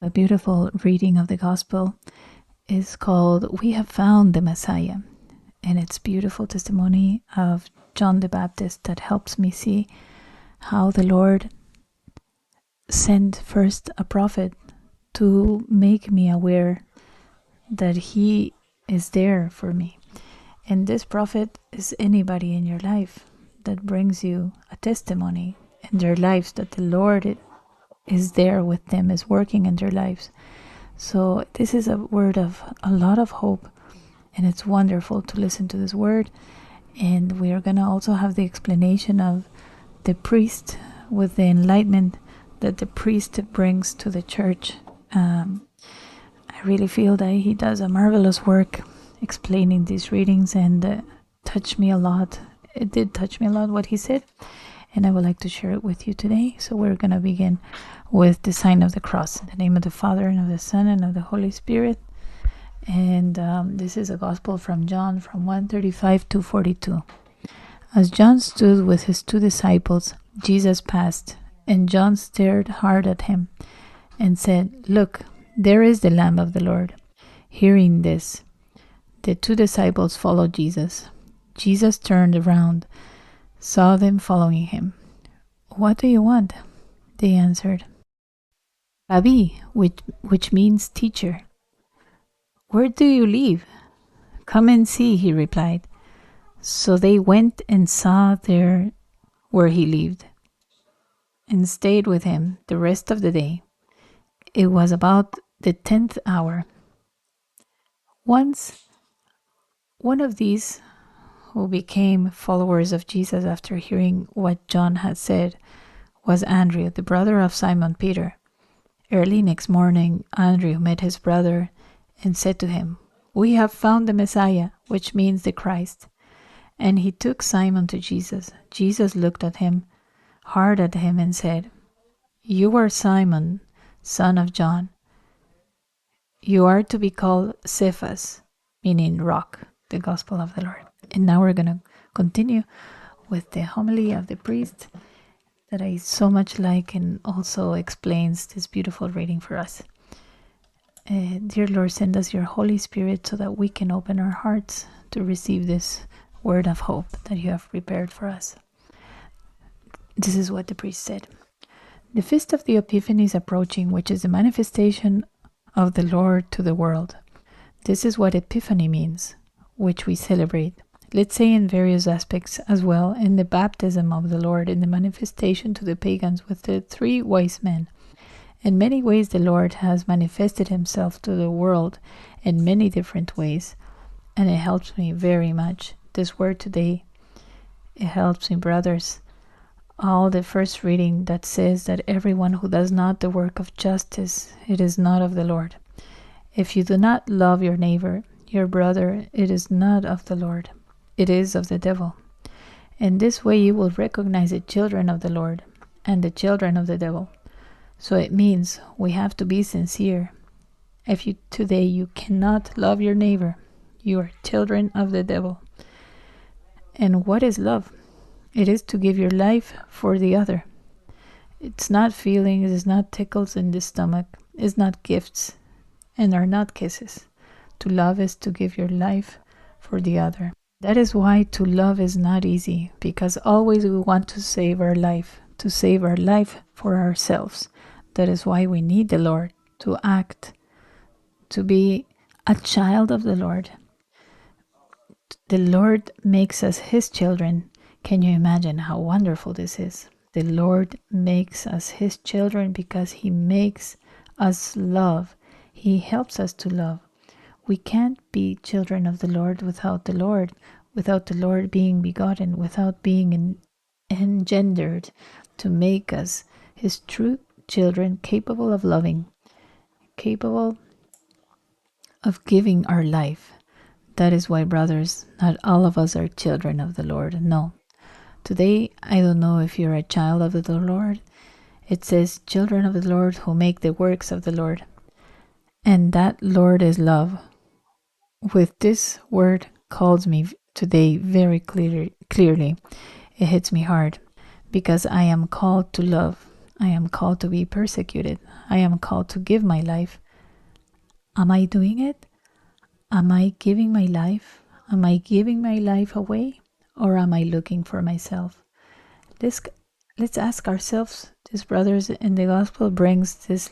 A beautiful reading of the Gospel is called We Have Found the Messiah, and it's beautiful testimony of John the Baptist that helps me see how the Lord sent first a prophet to make me aware that He is there for me. And this prophet is anybody in your life that brings you a testimony in their lives that the Lord is there with them, is working in their lives. So this is a word of a lot of hope, and it's wonderful to listen to this word. And we are going to also have the explanation of the priest with the enlightenment that the priest brings to the church. I really feel that he does a marvelous work explaining these readings, and touched me a lot. It did touch me a lot what he said, and I would like to share it with you today. So we're going to begin with the sign of the cross. In the name of the Father, and of the Son, and of the Holy Spirit. And this is a gospel from John, from 1:35 to 42. As John stood with his 2 disciples, Jesus passed, and John stared hard at him and said, "Look, there is the Lamb of the Lord." Hearing this, the 2 disciples followed Jesus. Jesus turned around, saw them following him. "What do you want?" They answered. "Rabbi," which means teacher. "Where do you live?" "Come and see," he replied. So they went and saw there where he lived, and stayed with him the rest of the day. It was about the 10th hour. Once, one of these who became followers of Jesus after hearing what John had said was Andrew, the brother of Simon Peter. Early next morning, Andrew met his brother and said to him, "We have found the Messiah," which means the Christ. And he took Simon to Jesus. Jesus looked at him, hard at him, and said, "You are Simon, son of John. You are to be called Cephas," meaning rock, the gospel of the Lord. And now we're going to continue with the homily of the priest that I so much like, and also explains this beautiful reading for us. Dear Lord, send us your Holy Spirit so that we can open our hearts to receive this word of hope that you have prepared for us. This is what the priest said. The feast of the Epiphany is approaching, which is the manifestation of the Lord to the world. This is what Epiphany means, which we celebrate. Let's say in various aspects as well, in the baptism of the Lord, in the manifestation to the pagans with the 3 wise men. In many ways, the Lord has manifested himself to the world in many different ways, and it helps me very much. This word today, it helps me, brothers. All the first reading that says that everyone who does not the work of justice, it is not of the Lord. If you do not love your neighbor, your brother, it is not of the Lord. It is of the devil. In this way you will recognize the children of the Lord and the children of the devil. So it means we have to be sincere. If today you cannot love your neighbor, you are children of the devil. And what is love? It is to give your life for the other. It's not feelings, it's not tickles in the stomach, it's not gifts, and are not kisses. To love is to give your life for the other. That is why to love is not easy, because always we want to save our life for ourselves. That is why we need the Lord to act, to be a child of the Lord. The Lord makes us his children. Can you imagine how wonderful this is? The Lord makes us his children because he makes us love. He helps us to love. We can't be children of the Lord without the Lord being begotten, without being engendered to make us his true children, capable of loving, capable of giving our life. That is why, brothers, not all of us are children of the Lord. No. Today, I don't know if you're a child of the Lord. It says, children of the Lord who make the works of the Lord. And that Lord is love. With this word calls me today very clearly. It hits me hard because I am called to love. I am called to be persecuted. I am called to give my life. Am I doing it? Am I giving my life? Am I giving my life away? Or am I looking for myself? Let's ask ourselves. This brothers in the gospel brings this